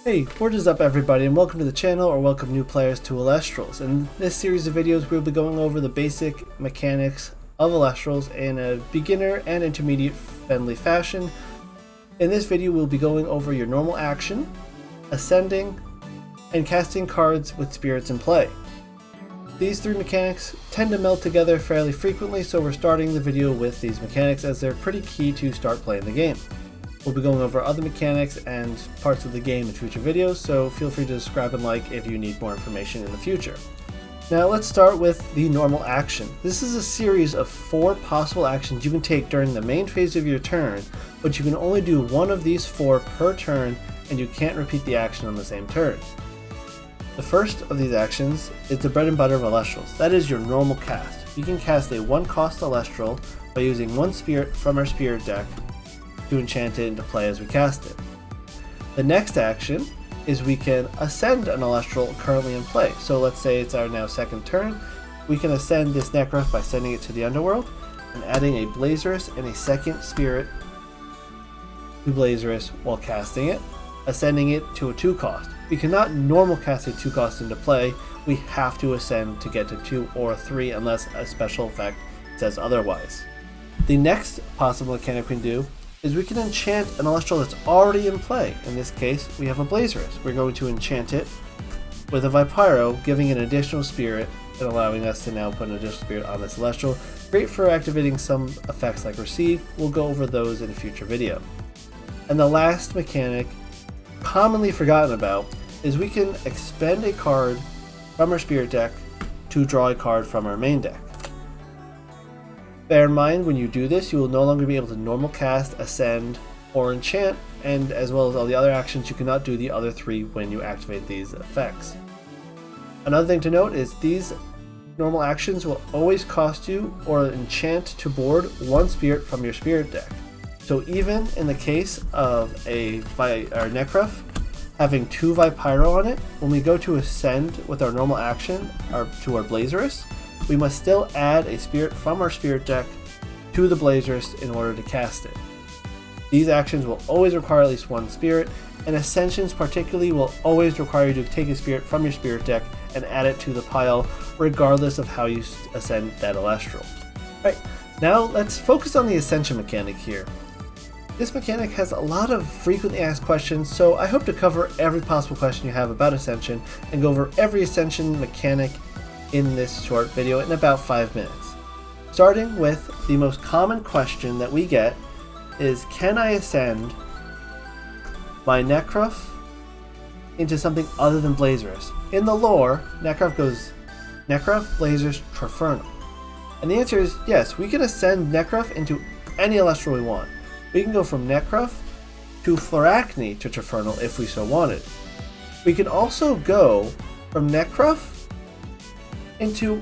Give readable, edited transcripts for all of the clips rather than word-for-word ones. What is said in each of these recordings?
Hey, what is up everybody, and welcome to the channel, or welcome new players to Elestrals. In this series of videos we'll be going over the basic mechanics of Elestrals in a beginner and intermediate friendly fashion. In this video we'll be going over your normal action, ascending, and casting cards with spirits in play. These three mechanics tend to meld together fairly frequently, so we're starting the video with these mechanics as they're pretty key to start playing the game. We'll be going over other mechanics and parts of the game in future videos, so feel free to subscribe and like if you need more information in the future. Now let's start with the normal action. This is a series of 4 possible actions you can take during the main phase of your turn, but you can only do one of these 4 per turn, and you can't repeat the action on the same turn. The first of these actions is the bread and butter of Elestrals. That is your normal cast. You can cast a 1-cost Elestral by using 1 spirit from our spirit deck to enchant it into play as we cast it. The next action is we can ascend an Elestral currently in play. So let's say it's our now second turn. We can ascend this Necroth by sending it to the underworld and adding a Blazerous and a second spirit to Blazerous while casting it, ascending it to a 2-cost. We cannot normal cast a 2-cost into play. We have to ascend to get to 2 or 3 unless a special effect says otherwise. The next possible mechanic we can do is we can enchant an Elestral that's already in play. In this case, we have a Blazerous. We're going to enchant it with a Vipyro, giving an additional spirit and allowing us to now put an additional spirit on this Elestral. Great for activating some effects like Receive. We'll go over those in a future video. And the last mechanic, commonly forgotten about, is we can expend a card from our spirit deck to draw a card from our main deck. Bear in mind, when you do this, you will no longer be able to normal cast, ascend, or enchant, and as well as all the other actions, you cannot do the other 3 when you activate these effects. Another thing to note is these normal actions will always cost you or enchant to board 1 spirit from your spirit deck. So even in the case of our Necroth having 2 Vipyro on it, when we go to ascend with our normal action to our Blazerous, we must still add a spirit from our spirit deck to the Blazerous in order to cast it. These actions will always require at least 1 spirit, and Ascensions particularly will always require you to take a spirit from your spirit deck and add it to the pile, regardless of how you ascend that Elestral. Right, now let's focus on the Ascension mechanic here. This mechanic has a lot of frequently asked questions, so I hope to cover every possible question you have about Ascension and go over every Ascension mechanic in this short video in about 5 minutes. Starting with the most common question that we get is, can I ascend my Necroth into something other than Blazerous? In the lore, Necroth goes Necroth, Blazerous, Trifernal. And the answer is yes, we can ascend Necroth into any Elestral we want. We can go from Necroth to Floracne to Trifernal if we so wanted. We can also go from Necroth into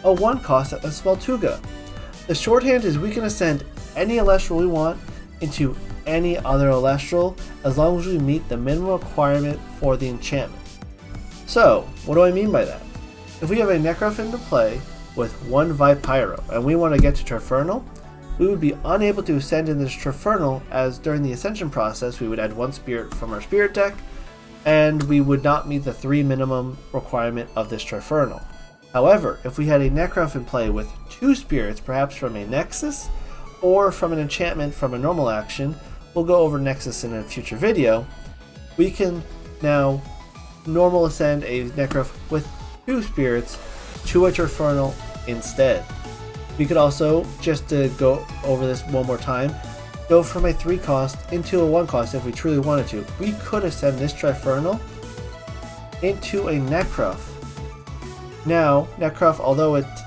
a 1-cost at Sveltuga. The shorthand is we can ascend any Elestral we want into any other Elestral as long as we meet the minimum requirement for the enchantment. So, what do I mean by that? If we have a Necroth into play with 1 Vipyro and we want to get to Trifernal, we would be unable to ascend in this Trifernal, as during the Ascension process we would add 1 spirit from our spirit deck and we would not meet the 3 minimum requirement of this Trifernal. However, if we had a Necroth in play with 2 spirits, perhaps from a Nexus or from an enchantment from a normal action, we'll go over Nexus in a future video, we can now normal ascend a Necroth with 2 spirits to a Trifernal instead. We could also, just to go over this one more time, go from a 3-cost into a 1-cost if we truly wanted to. We could ascend this Trifernal into a Necroth. Now, Necroth, although it's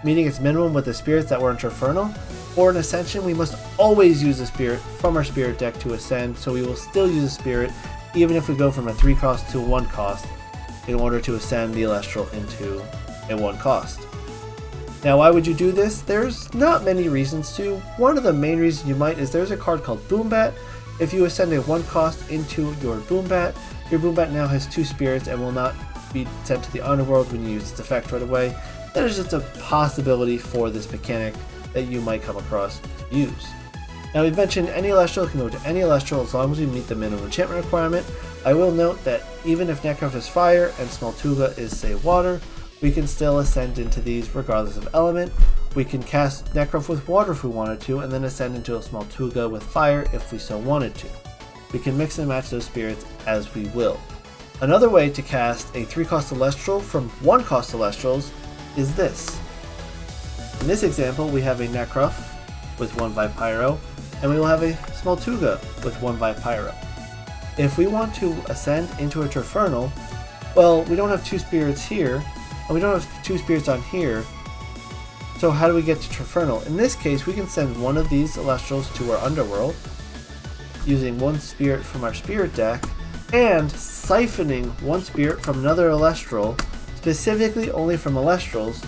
meeting its minimum with the spirits that were in Trifernal, for an Ascension we must always use a spirit from our spirit deck to ascend, so we will still use a spirit even if we go from a 3-cost to a 1-cost in order to ascend the Elestral into a 1-cost. Now, why would you do this? There's not many reasons to. One of the main reasons you might is there's a card called Boombat. If you ascend a 1-cost into your Boombat now has 2 spirits and will not be sent to the underworld when you use its effect right away. That is just a possibility for this mechanic that you might come across to use. Now we've mentioned any Elestral can go to any Elestral as long as we meet the minimum enchantment requirement. I will note that even if Necrof is fire and Smoltuga is, say, water, we can still ascend into these regardless of element. We can cast Necrof with water if we wanted to, and then ascend into a Smoltuga with fire if we so wanted to. We can mix and match those spirits as we will. Another way to cast a 3-cost Celestial from 1-cost Celestials is this. In this example, we have a Necrof with 1 Vipyro, and we will have a Smoltuga with 1 Vipyro. If we want to ascend into a Trifernal, well, we don't have 2 spirits here, and we don't have 2 spirits on here, so how do we get to Trifernal? In this case, we can send one of these Elestrals to our Underworld, using 1 spirit from our spirit deck, and siphoning 1 spirit from another Elestral, specifically only from Elestrals,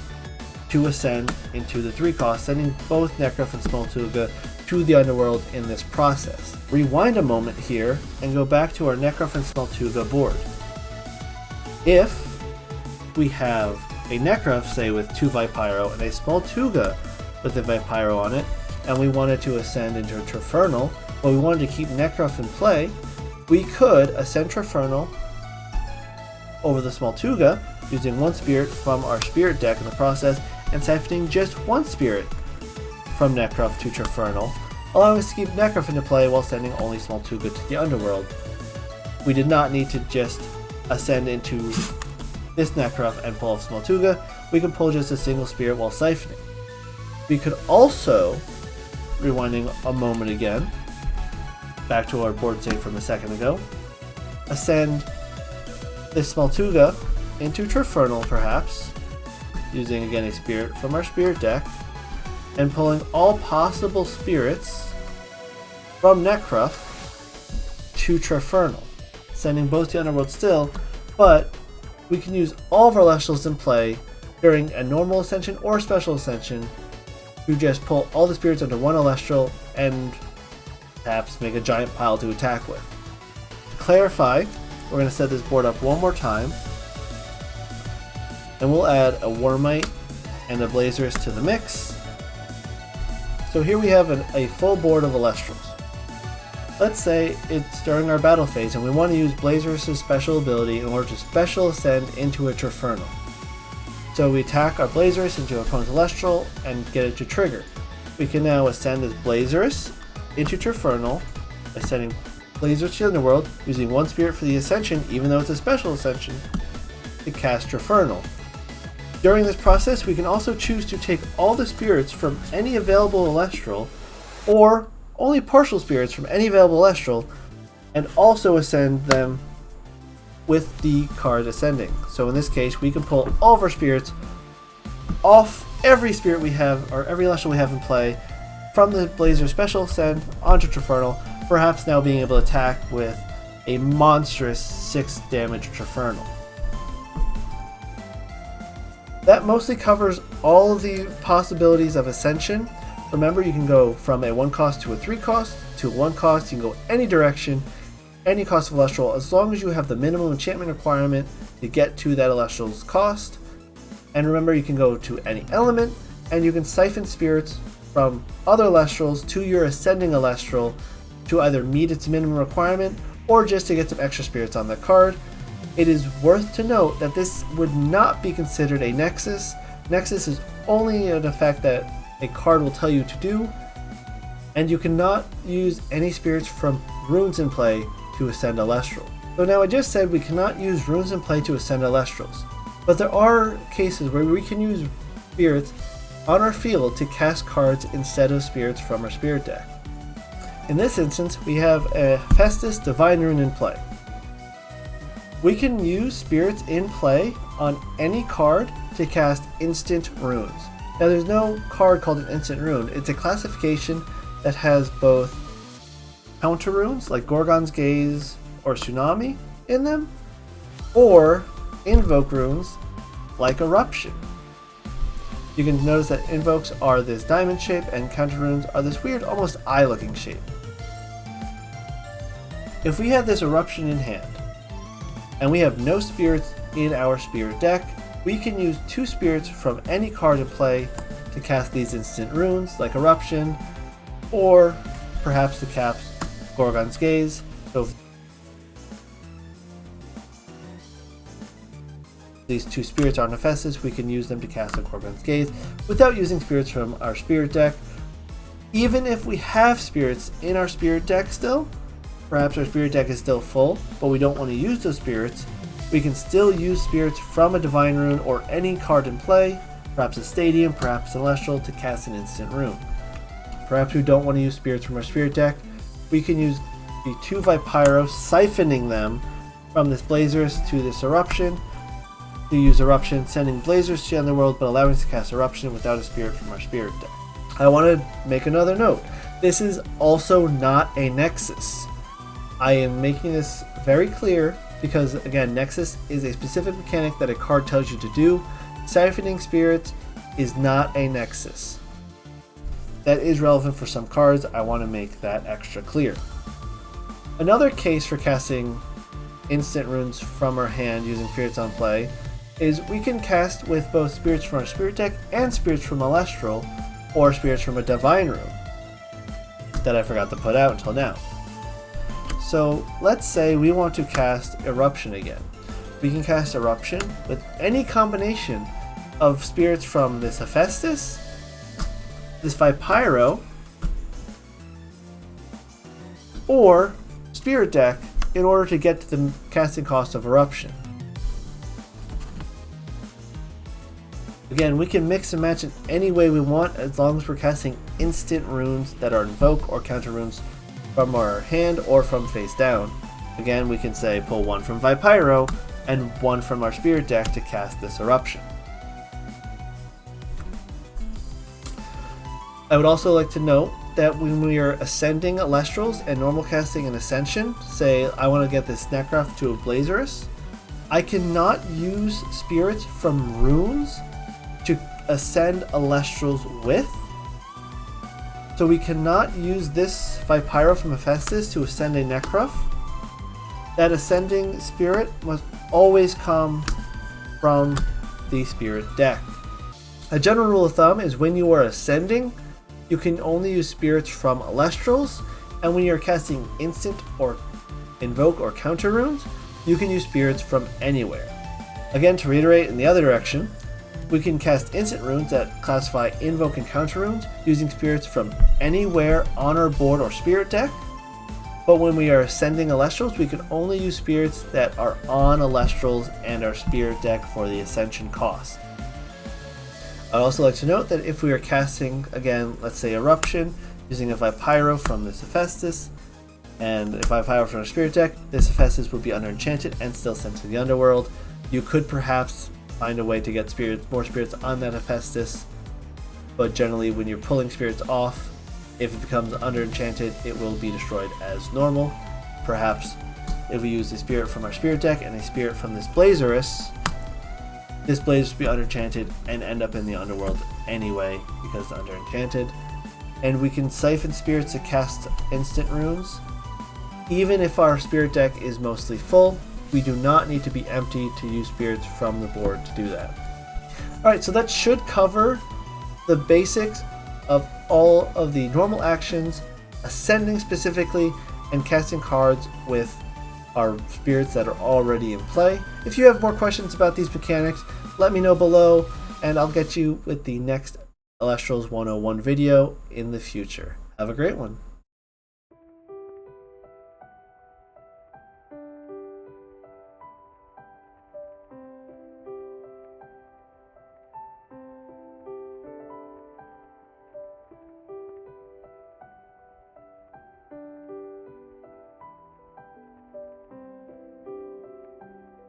to ascend into the 3-cost, sending both Necrof and Smoltuga to the Underworld in this process. Rewind a moment here and go back to our Necrof and Smoltuga board. If we have a Necrof, say, with 2 Vipyro and a Smoltuga with a Vipyro on it, and we wanted to ascend into a Trifernal, but we wanted to keep Necrof in play, we could ascend Trifernal over the Smoltuga, using 1 spirit from our spirit deck in the process, and siphoning just 1 spirit from Necrof to Trifernal, allowing us to keep Necrof into play while sending only Smoltuga to the Underworld. We did not need to just ascend into this Necrof and pull off Smoltuga. We can pull just a single spirit while siphoning. We could also, rewinding a moment again, back to our board save from a second ago, ascend this Smoltuga into Trifernal perhaps, using again a spirit from our spirit deck, and pulling all possible spirits from Necrof to Trifernal, sending both to Underworld still, but we can use all of our Elestrals in play during a normal Ascension or special Ascension to just pull all the spirits under 1 Elestral and perhaps make a giant pile to attack with. To clarify, we're going to set this board up one more time, and we'll add a Wormite and a Blazerus to the mix. So here we have a full board of Elestrals. Let's say it's during our battle phase and we want to use Blazerus' special ability in order to special ascend into a Trifernal. So we attack our Blazerus into our opponent's Elestral and get it to trigger. We can now ascend this Blazerus into Trifernal by sending Blazerus to the Underworld, using 1 spirit for the Ascension, even though it's a special Ascension, to cast Trifernal. During this process, we can also choose to take all the spirits from any available Elestral, or only partial spirits from any available Elestral, and also ascend them with the card ascending. So in this case, we can pull all of our spirits off every spirit we have, or every Elestral we have in play, from the Blazer Special Ascend onto Trifernal, perhaps now being able to attack with a monstrous 6 damage Trifernal. That mostly covers all of the possibilities of Ascension. Remember, you can go from a 1-cost to a 3-cost to a 1-cost. You can go any direction, any cost of Elestral, as long as you have the minimum enchantment requirement to get to that Elestral's cost. And remember, you can go to any element, and you can siphon spirits from other Elestrals to your Ascending Elestral to either meet its minimum requirement or just to get some extra spirits on the card. It is worth to note that this would not be considered a Nexus. Nexus is only an effect that a card will tell you to do, and you cannot use any spirits from runes in play to ascend Elestral. So now I just said we cannot use runes in play to ascend Elestrals, but there are cases where we can use spirits on our field to cast cards instead of spirits from our spirit deck. In this instance, we have a Festus Divine Rune in play. We can use spirits in play on any card to cast instant runes. Now there's no card called an instant rune. It's a classification that has both counter runes like Gorgon's Gaze or Tsunami in them, or invoke runes like Eruption. You can notice that invokes are this diamond shape and counter runes are this weird, almost eye looking shape. If we had this Eruption in hand, and we have no spirits in our spirit deck, we can use 2 spirits from any card in play to cast these instant runes like Eruption, or perhaps to cast Gorgon's Gaze. So these two spirits are on Hephaestus, we can use them to cast a Corbin's Gaze without using spirits from our spirit deck. Even if we have spirits in our spirit deck still, perhaps our spirit deck is still full, but we don't want to use those spirits, we can still use spirits from a Divine Rune or any card in play, perhaps a Stadium, perhaps an Celestial, to cast an instant rune. Perhaps we don't want to use spirits from our spirit deck, we can use the 2 Vipyro, siphoning them from this Blazers to this Eruption, to use Eruption, sending Blazers to the Underworld, but allowing us to cast Eruption without a spirit from our spirit deck. I want to make another note. This is also not a Nexus. I am making this very clear because, again, Nexus is a specific mechanic that a card tells you to do. Siphoning spirits is not a Nexus. That is relevant for some cards. I want to make that extra clear. Another case for casting instant runes from our hand using spirits on play is we can cast with both spirits from our spirit deck and spirits from Elestral, or spirits from a Divine Rune that I forgot to put out until now. So let's say we want to cast Eruption again. We can cast Eruption with any combination of spirits from this Hephaestus, this Vipyro, or spirit deck in order to get to the casting cost of Eruption. Again, we can mix and match in any way we want as long as we're casting instant runes that are invoke or counter runes from our hand or from face down. Again, we can say pull 1 from Vipyro and 1 from our spirit deck to cast this Eruption. I would also like to note that when we are ascending Elestrals and normal casting an Ascension, say I want to get this Necroth to a Blazerus, I cannot use spirits from runes to ascend Elestrals with. So we cannot use this Vipyro from Hephaestus to ascend a Necroth. That ascending spirit must always come from the spirit deck. A general rule of thumb is when you are ascending, you can only use spirits from Elestrals, and when you're casting instant or invoke or counter runes, you can use spirits from anywhere. Again, to reiterate in the other direction, we can cast instant runes that classify invoke and counter runes using spirits from anywhere on our board or spirit deck, but when we are ascending Elestrals, we can only use spirits that are on Elestrals and our spirit deck for the Ascension cost. I'd also like to note that if we are casting, again, let's say Eruption, using a Vipyro from this Hephaestus, and if Vipyro from our spirit deck, this Hephaestus would be under enchanted and still sent to the Underworld. You could perhaps find a way to get more spirits on that Hephaestus, but generally when you're pulling spirits off, if it becomes under enchanted, it will be destroyed as normal. Perhaps if we use a spirit from our spirit deck and a spirit from this Blazerus, this Blazerus will be under enchanted and end up in the Underworld anyway because it's under enchanted. And we can siphon spirits to cast instant runes. Even if our spirit deck is mostly full, we do not need to be empty to use spirits from the board to do that. Alright, so that should cover the basics of all of the normal actions, ascending specifically, and casting cards with our spirits that are already in play. If you have more questions about these mechanics, let me know below, and I'll get you with the next Elestrals 101 video in the future. Have a great one.